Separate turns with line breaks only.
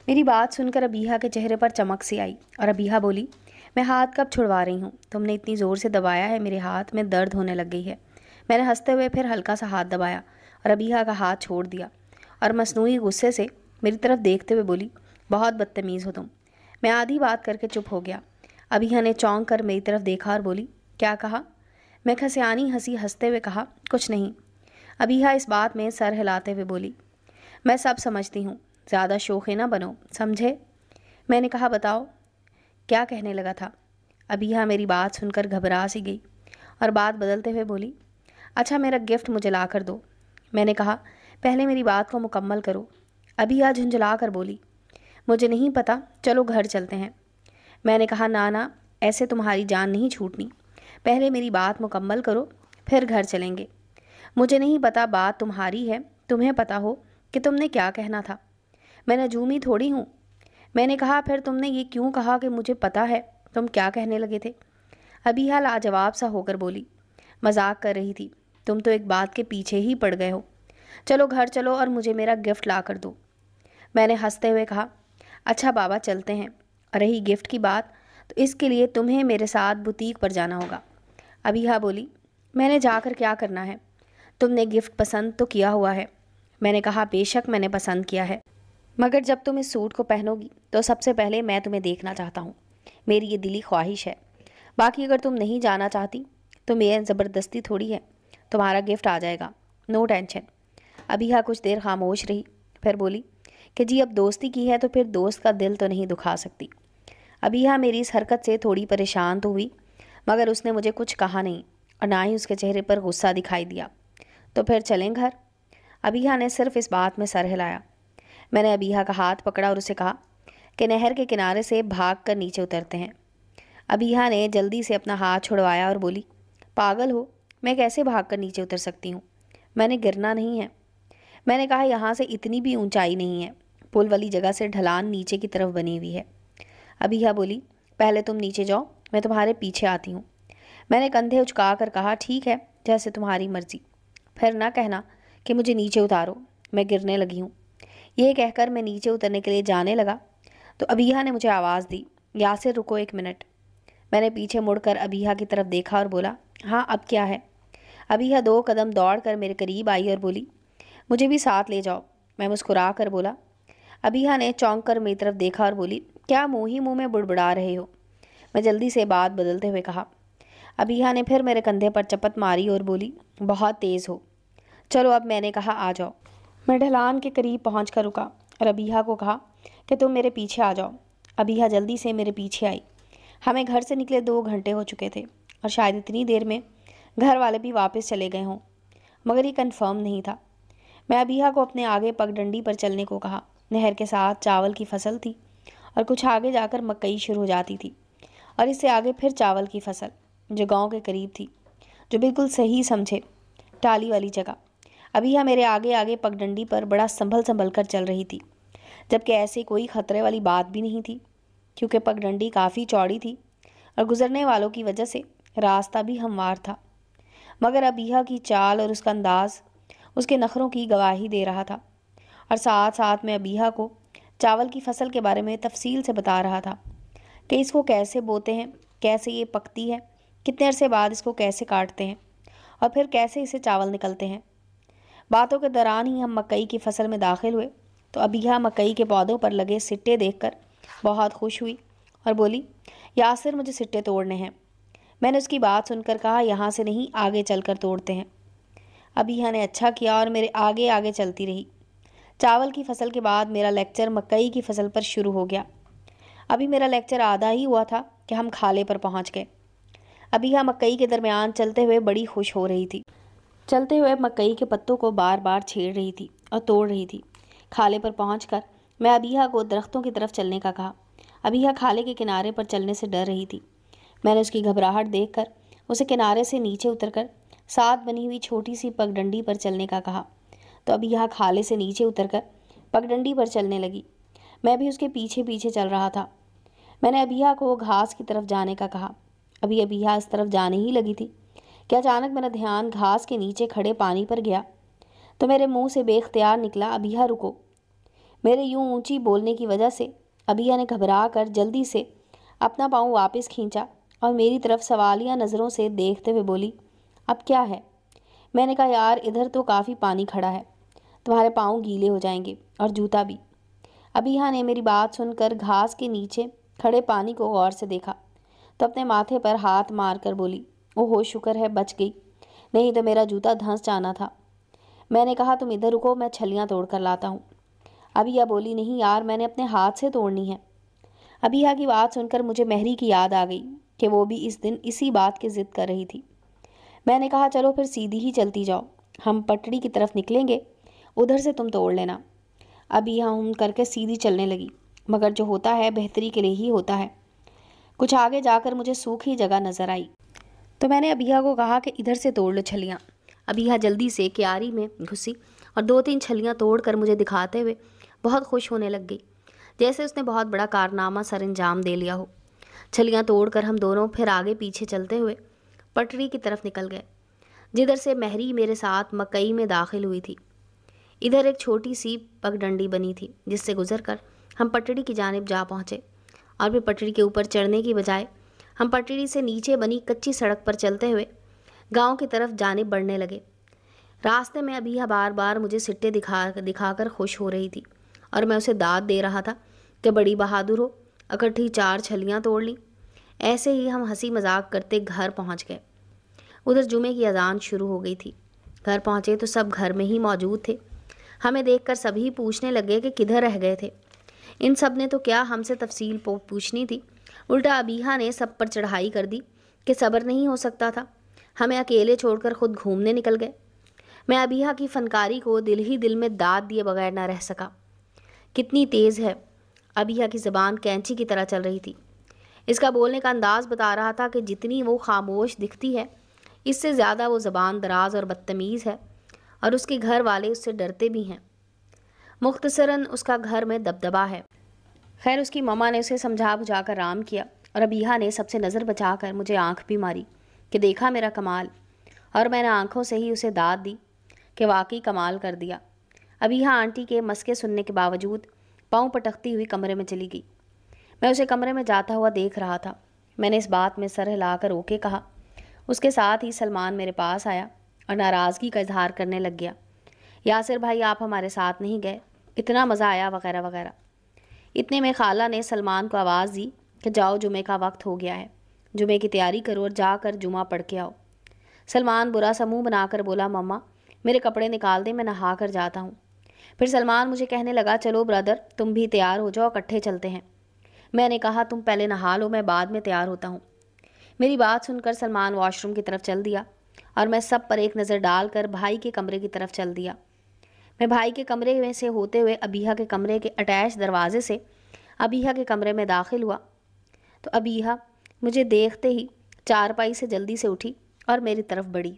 मेरी बात सुनकर अबीहा के चेहरे पर चमक सी आई और अबीहा बोली, मैं हाथ कब छुड़वा रही हूँ? तुमने इतनी ज़ोर से दबाया है, मेरे हाथ में दर्द होने लग गई है। मैंने हंसते हुए फिर हल्का सा हाथ दबाया और अबीहा का हाथ छोड़ दिया और मसनूई गुस्से से मेरी तरफ देखते हुए बोली, बहुत बदतमीज़ हो तुम। मैं आधी बात करके चुप हो गया। अबीहा ने चौंक कर मेरी तरफ देखा और बोली, क्या कहा? मैं खसियानी हंसी हंसते हुए कहा, कुछ नहीं। अबीहा इस बात में सर हिलाते हुए बोली, मैं सब समझती हूँ, ज़्यादा शोखे ना बनो, समझे? मैंने कहा, बताओ क्या कहने लगा था। अबीहा मेरी बात सुनकर घबरा सी गई और बात बदलते हुए बोली, अच्छा मेरा गिफ्ट मुझे ला कर दो। मैंने कहा, पहले मेरी बात को मुकम्मल करो। अबीहा झुंझला कर बोली, मुझे नहीं पता, चलो घर चलते हैं। मैंने कहा, ना ना, ऐसे तुम्हारी जान नहीं छूटनी, पहले मेरी बात मुकम्मल करो, फिर घर चलेंगे। मुझे नहीं पता बात तुम्हारी है, तुम्हें पता हो कि तुमने क्या कहना था। मैं नजूमी थोड़ी हूँ। मैंने कहा, फिर तुमने ये क्यों कहा कि मुझे पता है तुम क्या कहने लगे थे? अबीहा लाजवाब सा होकर बोली, मजाक कर रही थी, तुम तो एक बात के पीछे ही पड़ गए हो। चलो घर चलो और मुझे मेरा गिफ्ट ला कर दो। मैंने हंसते हुए कहा, अच्छा बाबा चलते हैं। रही गिफ्ट की बात, तो इसके लिए तुम्हें मेरे साथ बुटीक पर जाना होगा। अबीहा बोली, मैंने जाकर क्या करना है? तुमने गिफ्ट पसंद तो किया हुआ है। मैंने कहा, बेशक मैंने पसंद किया है, मगर जब तुम इस सूट को पहनोगी तो सबसे पहले मैं तुम्हें देखना चाहता हूँ। मेरी ये दिली ख्वाहिश है। बाकी अगर तुम नहीं जाना चाहती तो मेरी ज़बरदस्ती थोड़ी है, तुम्हारा गिफ्ट आ जाएगा, नो टेंशन। अबीहा कुछ देर खामोश रही, फिर बोली कि जी अब दोस्ती की है तो फिर दोस्त का दिल तो नहीं दुखा सकती। अबीहा मेरी इस हरकत से थोड़ी परेशान तो हुई, मगर उसने मुझे कुछ कहा नहीं और ना ही उसके चेहरे पर गुस्सा दिखाई दिया। तो फिर चलें घर? अबीहा ने सिर्फ इस बात में सर हिलाया। मैंने अबीहा का हाथ पकड़ा और उसे कहा कि नहर के किनारे से भाग कर नीचे उतरते हैं। अबीहा ने जल्दी से अपना हाथ छुड़वाया और बोली, पागल हो, मैं कैसे भाग कर नीचे उतर सकती हूँ? मैंने गिरना नहीं है। मैंने कहा, यहाँ से इतनी भी ऊंचाई नहीं है, पुल वाली जगह से ढलान नीचे की तरफ बनी हुई है। अबीहा बोली, पहले तुम नीचे जाओ, मैं तुम्हारे पीछे आती हूँ। मैंने कंधे उचका कर कहा, ठीक है, जैसे तुम्हारी मर्जी। फिर ना कहना कि मुझे नीचे उतारो, मैं गिरने लगी हूँ। ये कहकर मैं नीचे उतरने के लिए जाने लगा तो अबीहा ने मुझे आवाज़ दी, यासिर रुको एक मिनट। मैंने पीछे मुड़कर अबीहा की तरफ देखा और बोला, हाँ अब क्या है? अबीहा 2 कदम दौड़ कर मेरे करीब आई और बोली, मुझे भी साथ ले जाओ। मैं मुस्कुरा कर बोला। अबीहा ने चौंक कर मेरी तरफ देखा और बोली, क्या मुँह ही मुँह में बुड़बुड़ा रहे हो? मैं जल्दी से बात बदलते हुए कहा। अबीहा ने फिर मेरे कंधे पर चपत मारी और बोली, बहुत तेज़ हो। चलो अब, मैंने कहा, आ जाओ। मैं ढलान के करीब पहुँच कर रुका और अबीहा को कहा कि तुम मेरे पीछे आ जाओ। अबीहा जल्दी से मेरे पीछे आई। हमें घर से निकले 2 घंटे हो चुके थे और शायद इतनी देर में घर वाले भी वापस चले गए हों, मगर ये कंफर्म नहीं था। मैं अबीहा को अपने आगे पगडंडी पर चलने को कहा। नहर के साथ चावल की फसल थी और कुछ आगे जाकर मकई शुरू हो जाती थी और इससे आगे फिर चावल की फसल, जो गांव के करीब थी, जो बिल्कुल सही समझे, टाली वाली जगह। अबीहा मेरे आगे आगे पगडंडी पर बड़ा संभल संभल कर चल रही थी, जबकि ऐसे कोई खतरे वाली बात भी नहीं थी, क्योंकि पगडंडी काफ़ी चौड़ी थी और गुजरने वालों की वजह से रास्ता भी हमवार था। मगर अबीहा की चाल और उसका अंदाज उसके नखरों की गवाही दे रहा था और साथ साथ में अबीहा को चावल की फसल के बारे में तफसील से बता रहा था कि इसको कैसे बोते हैं, कैसे ये पकती है, कितने अरसे बाद इसको कैसे काटते हैं और फिर कैसे इसे चावल निकलते हैं। बातों के दौरान ही हम मकई की फसल में दाखिल हुए तो अबीहा मकई के पौधों पर लगे सिट्टे देखकर बहुत खुश हुई और बोली, यासिर मुझे सिट्टे तोड़ने हैं। मैंने उसकी बात सुनकर कहा, यहाँ से नहीं, आगे चलकर तोड़ते हैं। अबीहा ने अच्छा किया और मेरे आगे आगे चलती रही। चावल की फसल के बाद मेरा लेक्चर मकई की फसल पर शुरू हो गया। अभी मेरा लेक्चर आधा ही हुआ था कि हम खाले पर पहुँच गए। अबीहा मकई के दरमियान चलते हुए बड़ी खुश हो रही थी। चलते हुए मकई के पत्तों को बार बार छेड़ रही थी और तोड़ रही थी। खाले पर पहुंचकर मैं अबीहा को दरख्तों की तरफ चलने का कहा। अबीहा खाले के किनारे पर चलने से डर रही थी। मैंने उसकी घबराहट देखकर उसे किनारे से नीचे उतरकर साथ बनी हुई छोटी सी पगडंडी पर चलने का कहा, तो अबीहा खाले से नीचे उतरकर पगडंडी पर चलने लगी। मैं भी उसके पीछे पीछे चल रहा था। मैंने अबीहा को घास की तरफ जाने का कहा। अभी अबीहा इस तरफ जाने ही लगी थी कि अचानक मेरा ध्यान घास के नीचे खड़े पानी पर गया, तो मेरे मुंह से बेख्तियार निकला, अबीहा रुको। میرے یوں اونچی بولنے کی وجہ سے ابیہ نے گھبرا کر جلدی سے اپنا پاؤں واپس کھینچا اور میری طرف سوالیہ نظروں سے دیکھتے ہوئے بولی، اب کیا ہے؟ میں نے کہا، یار ادھر تو کافی پانی کھڑا ہے، تمہارے پاؤں گیلے ہو جائیں گے اور جوتا بھی۔ ابیہ نے میری بات سن کر گھاس کے نیچے کھڑے پانی کو غور سے دیکھا تو اپنے ماتھے پر ہاتھ مار کر بولی، اوہو شکر ہے بچ گئی، نہیں تو میرا جوتا دھنس جانا تھا۔ میں نے کہا، تم ادھر رکو، میں چھلیاں توڑ کر لاتا ہوں۔ ابیہ بولی، نہیں یار، میں نے اپنے ہاتھ سے توڑنی ہے۔ ابیہ کی بات سن کر مجھے مہری کی یاد آ گئی کہ وہ بھی اس دن اسی بات کی ضد کر رہی تھی۔ میں نے کہا، چلو پھر سیدھی ہی چلتی جاؤ، ہم پٹڑی کی طرف نکلیں گے، ادھر سے تم توڑ لینا۔ ابیہ کر کے سیدھی چلنے لگی، مگر جو ہوتا ہے بہتری کے لیے ہی ہوتا ہے۔ کچھ آگے جا کر مجھے سوکھی جگہ نظر آئی تو میں نے ابیہ کو کہا کہ ادھر سے توڑ لو چھلیاں۔ ابیہ جلدی سے کیاری میں گھسی اور 2-3 چھلیاں توڑ کر مجھے دکھاتے ہوئے بہت خوش ہونے لگ گئی، جیسے اس نے بہت بڑا کارنامہ سر انجام دے لیا ہو۔ چھلیاں توڑ کر ہم دونوں پھر آگے پیچھے چلتے ہوئے پٹڑی کی طرف نکل گئے، جدھر سے مہری میرے ساتھ مکئی میں داخل ہوئی تھی۔ ادھر ایک چھوٹی سی پگ ڈنڈی بنی تھی، جس سے گزر کر ہم پٹڑی کی جانب جا پہنچے، اور پھر پٹڑی کے اوپر چڑھنے کی بجائے ہم پٹڑی سے نیچے بنی کچی سڑک پر چلتے ہوئے گاؤں کی طرف جانب بڑھنے لگے۔ راستے میں ابیہ بار بار مجھے سٹے دکھا کر خوش ہو رہی تھی، اور میں اسے داد دے رہا تھا کہ بڑی بہادر ہو، اکٹھی 4 چھلیاں توڑ لیں۔ ایسے ہی ہم ہنسی مذاق کرتے گھر پہنچ گئے۔ ادھر جمعے کی اذان شروع ہو گئی تھی۔ گھر پہنچے تو سب گھر میں ہی موجود تھے۔ ہمیں دیکھ کر سبھی پوچھنے لگے کہ کدھر رہ گئے تھے۔ ان سب نے تو کیا ہم سے تفصیل پوچھنی تھی، الٹا ابیہ نے سب پر چڑھائی کر دی کہ صبر نہیں ہو سکتا تھا، ہمیں اکیلے چھوڑ کر خود گھومنے نکل گئے۔ میں ابیہ کی فنکاری کو دل ہی دل میں داد دیے بغیر نہ رہ سکا۔ کتنی تیز ہے! ابیہ کی زبان کینچی کی طرح چل رہی تھی۔ اس کا بولنے کا انداز بتا رہا تھا کہ جتنی وہ خاموش دکھتی ہے، اس سے زیادہ وہ زبان دراز اور بدتمیز ہے، اور اس کے گھر والے اس سے ڈرتے بھی ہیں۔ مختصراً اس کا گھر میں دبدبہ ہے۔ خیر، اس کی ماما نے اسے سمجھا بجھا کر رام کیا، اور ابیہ نے سب سے نظر بچا کر مجھے آنکھ بھی ماری کہ دیکھا میرا کمال، اور میں نے آنکھوں سے ہی اسے داد دی کہ واقعی کمال کر دیا۔ ابیہ آنٹی کے مسکے سننے کے باوجود پاؤں پٹکتی ہوئی کمرے میں چلی گئی۔ میں اسے کمرے میں جاتا ہوا دیکھ رہا تھا۔ میں نے اس بات میں سر ہلا کر اوکے کہا۔ اس کے ساتھ ہی سلمان میرے پاس آیا اور ناراضگی کا اظہار کرنے لگ گیا، یاسر بھائی آپ ہمارے ساتھ نہیں گئے، اتنا مزہ آیا وغیرہ وغیرہ۔ اتنے میں خالہ نے سلمان کو آواز دی کہ جاؤ، جمعے کا وقت ہو گیا ہے، جمعے کی تیاری کرو اور جا کر جمعہ پڑھ کے آؤ۔ سلمان برا سا منہ بنا کر بولا، مما میرے کپڑے نکال دیں، میں نہا کر جاتا ہوں۔ پھر سلمان مجھے کہنے لگا، چلو برادر تم بھی تیار ہو جاؤ، اکٹھے چلتے ہیں۔ میں نے کہا، تم پہلے نہا لو، میں بعد میں تیار ہوتا ہوں۔ میری بات سن کر سلمان واش روم کی طرف چل دیا، اور میں سب پر ایک نظر ڈال کر بھائی کے کمرے کی طرف چل دیا۔ میں بھائی کے کمرے میں سے ہوتے ہوئے ابیہ کے کمرے کے اٹیچ دروازے سے ابیہ کے کمرے میں داخل ہوا تو ابیہ مجھے دیکھتے ہی چارپائی سے جلدی سے اٹھی اور میری طرف بڑھی۔